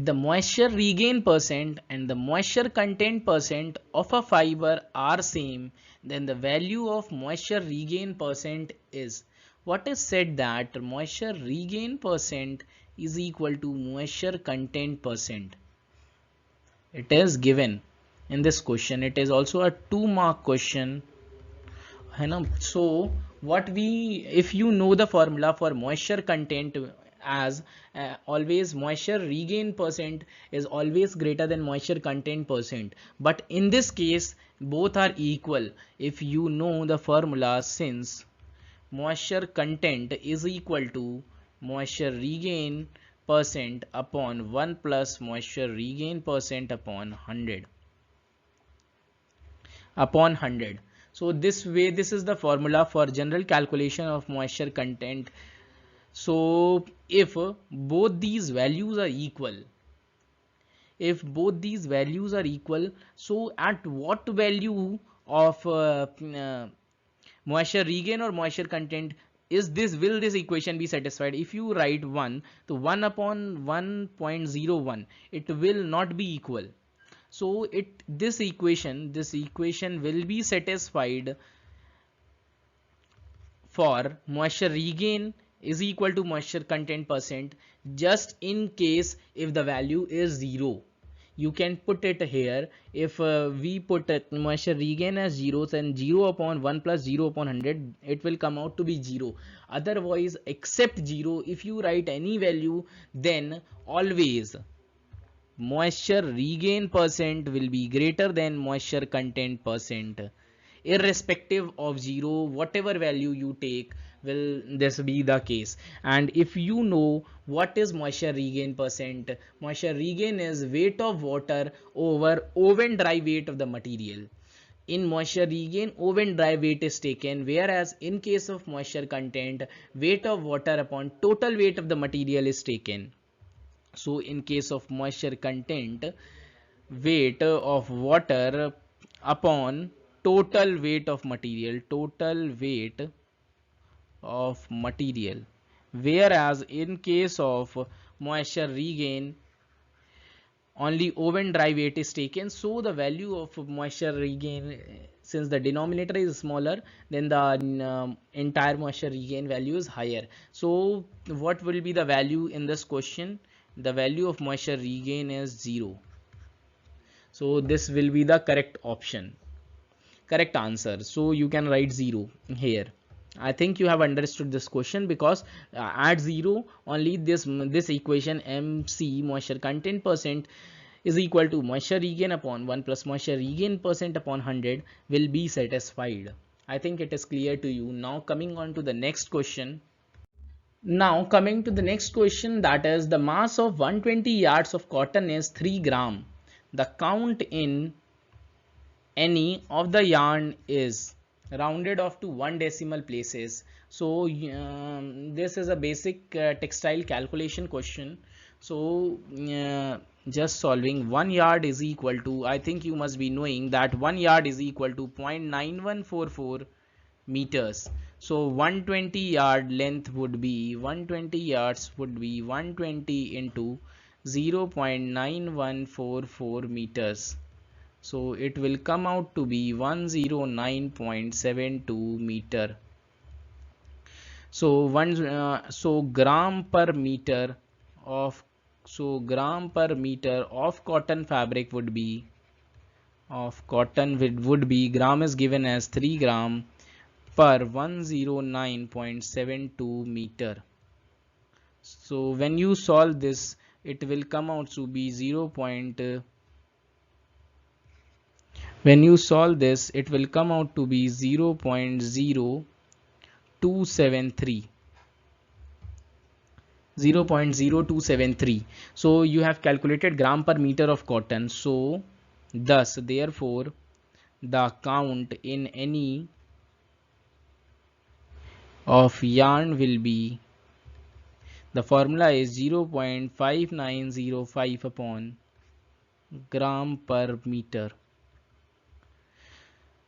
If the moisture regain percent and the moisture content percent of a fiber are same, then the value of moisture regain percent is, what is said that moisture regain percent is equal to moisture content percent. It is given in this question. It is also a 2-mark question. So what we, if you know the formula for moisture content as always moisture regain percent is always greater than moisture content percent, but in this case both are equal. If you know the formula, since moisture content is equal to moisture regain percent upon 1 plus moisture regain percent upon 100. So this way, this is the formula for general calculation of moisture content. So if both these values are equal, so at what value of moisture regain or moisture content is this, will this equation be satisfied? If you write 1, so 1 upon 1.01, it will not be equal. So this equation will be satisfied for moisture regain is equal to moisture content percent, just in case if the value is 0. You can put it here. If we put moisture regain as 0, then 0 upon 1 plus 0 upon 100, it will come out to be 0. Otherwise, except 0, if you write any value, then always moisture regain percent will be greater than moisture content percent. Irrespective of 0, whatever value you take, will this be the case. And if you know what is moisture regain percent, moisture regain is weight of water over oven dry weight of the material. In moisture regain, oven dry weight is taken, whereas in case of moisture content, weight of water upon total weight of the material is taken. So in case of moisture content, weight of water upon total weight of material, whereas in case of moisture regain, only oven dry weight is taken. So the value of moisture regain, since the denominator is smaller, then the entire moisture regain value is higher. So what will be the value in this question? The value of moisture regain is 0. So this will be the correct answer. So you can write 0 here. I think you have understood this question, because at 0 only this equation MC, moisture content percent, is equal to moisture regain upon 1 plus moisture regain percent upon 100 will be satisfied. I think it is clear to you. Now coming on to the next question. That is, the mass of 120 yards of cotton is 3 gram. The count in any of the yarn is rounded off to 1 decimal places. So this is a basic textile calculation question. So just solving, 1 yard is equal to, I think you must be knowing that 1 yard is equal to 0.9144 meters. So 120 yard length would be 120 yards would be 120 into 0.9144 meters. So it will come out to be 109.72 meter. So gram per meter of cotton fabric would be gram is given as 3 gram per 109.72 meter. So when you solve this, it will come out to be 0.0273. So you have calculated gram per meter of cotton. So thus, therefore, the count in any of yarn will be, the formula is 0.5905 upon gram per meter.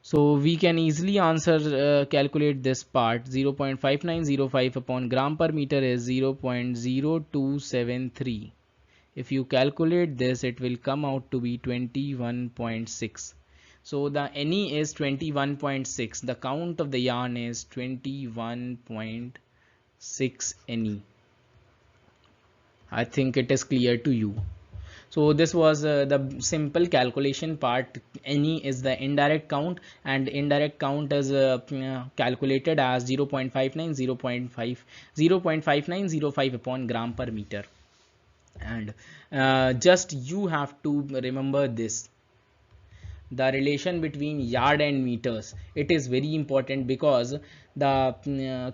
So we can easily calculate this part. 0.5905 upon gram per meter is 0.0273, If you calculate this, it will come out to be 21.6. So the NE is 21.6. The count of the yarn is 21.6 NE. I think it is clear to you. So this was the simple calculation part. NE is the indirect count, and indirect count is calculated as 0.59 0.5905 upon gram per meter. And just you have to remember this, the relation between yard and meters. It is very important because the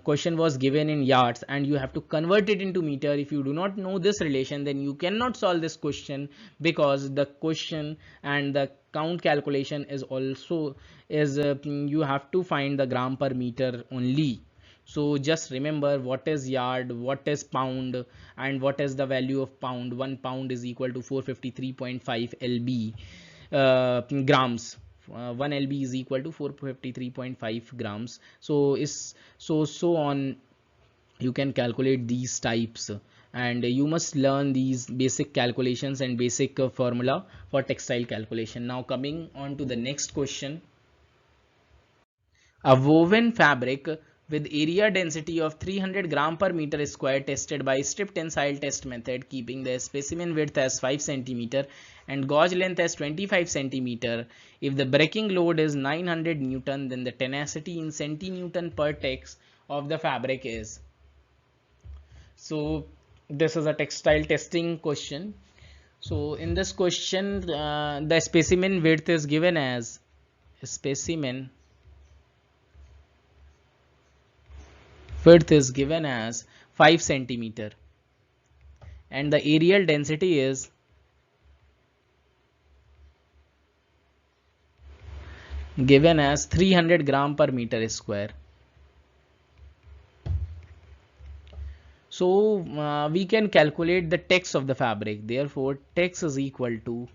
question was given in yards and you have to convert it into meter. If you do not know this relation, then you cannot solve this question, because the question and the count calculation is also you have to find the gram per meter only. So just remember what is yard, what is pound, and what is the value of pound. 1 pound is equal to 453.5 lb grams. 1 lb is equal to 453.5 grams. So is so on. You can calculate these types, and you must learn these basic calculations and basic formula for textile calculation. Now coming on to the next question. A woven fabric with area density of 300 gram per meter square tested by strip tensile test method, keeping the specimen width as 5 cm and gauge length as 25 cm. If the breaking load is 900 Newton, then the tenacity in centinewton per tex of the fabric is. So this is a textile testing question. So in this question, the specimen width is given as specimen width is given as 5 cm and the areal density is given as 300 gram per meter square. So we can calculate the tex of the fabric. Therefore tex is equal to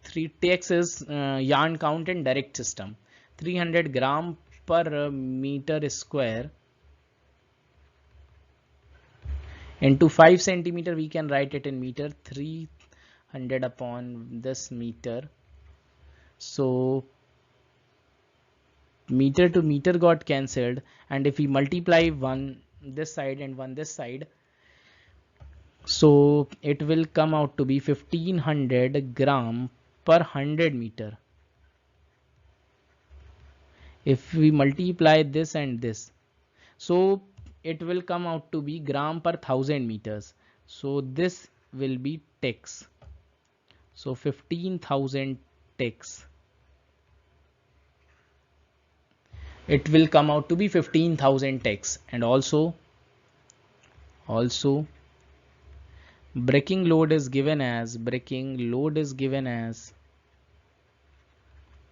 3. Tex is yarn count in direct system. 300 gram per meter square into 5 centimeter. We can write it in meter. 300 upon this meter. So meter to meter got cancelled, and if we multiply one this side and one this side, so it will come out to be 1500 gram per 100 meter. If we multiply this and this, so it will come out to be gram per 1000 meters. So this will be tex. So 15,000 tex. It will come out to be 15,000 tex. And also breaking load is given as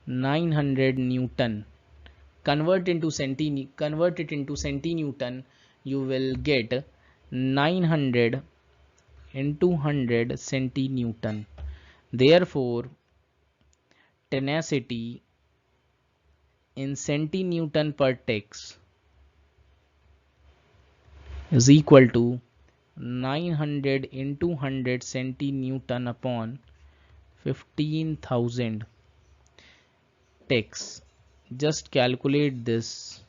900 Newton. Convert it into centinewton. You will get 900 into 100 centinewton. Therefore tenacity in centinewton per tex is equal to 900 into 100 centinewton upon 15,000 tex. Just calculate this.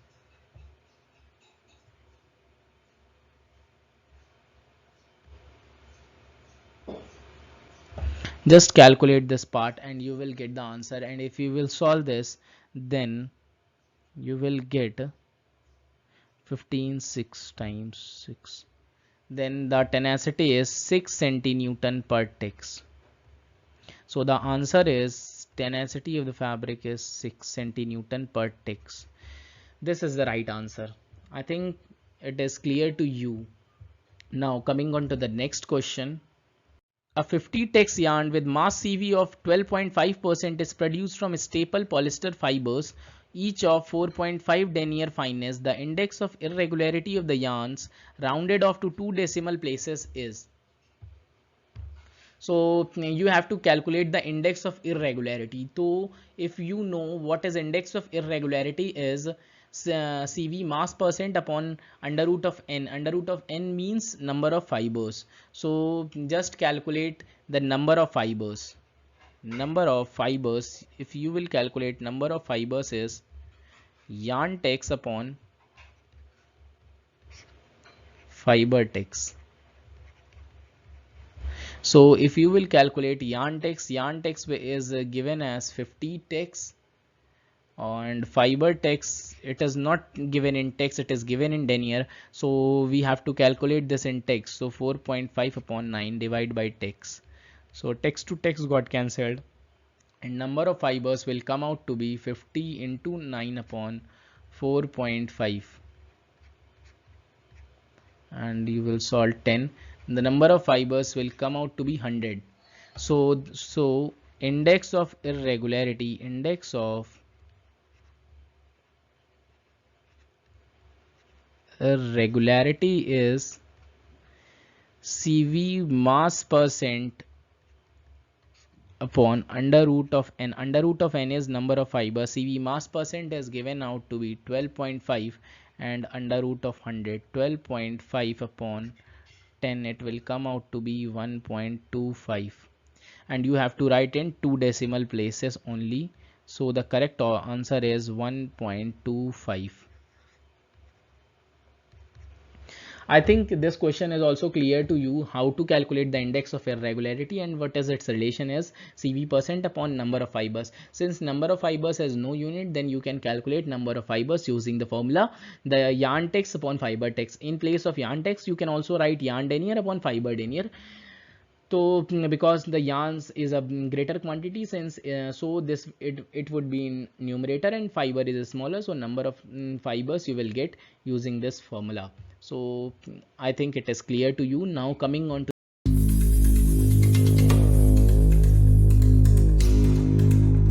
Just calculate this part and you will get the answer. And if you will solve this, then you will get 15 6 times 6. Then the tenacity is 6 centinewton per tex. So the answer is tenacity of the fabric is 6 centinewton per tex. This is the right answer. I think it is clear to you. Now coming on to the next question. A 50 tex yarn with mass CV of 12.5% is produced from staple polyester fibers, each of 4.5 denier fineness. The index of irregularity of the yarns rounded off to 2 decimal places is. So you have to calculate the index of irregularity. So if you know what is index of irregularity is, CV mass percent upon under root of n. Under root of n means number of fibers. So just calculate the number of fibers. Number of fibers, if you will calculate number of fibers, is yarn text upon fiber text. So if you will calculate yarn text is given as 50 text, and fiber text, it is not given in text, it is given in denier. So we have to calculate this in text. So 4.5 upon 9 divide by text. So text to text got cancelled, and number of fibers will come out to be 50 into 9 upon 4.5, and you will solve 10. The number of fibers will come out to be 100. So index of irregularity is CV mass percent upon under root of n. Under root of n is number of fibers. CV mass percent is given out to be 12.5, and under root of 100, 12.5 upon 10, it will come out to be 1.25, and you have to write in 2 decimal places only. So the correct answer is 1.25. I think this question is also clear to you how to calculate the index of irregularity and what is its relation is CV percent upon number of fibers. Since number of fibers has no unit, then you can calculate number of fibers using the formula, the yarn text upon fiber text. In place of yarn text, you can also write yarn denier upon fiber denier. So because the yarns is a greater quantity, since so this it would be in numerator and fiber is smaller, so number of fibers you will get using this formula. So I think it is clear to you. Now coming on to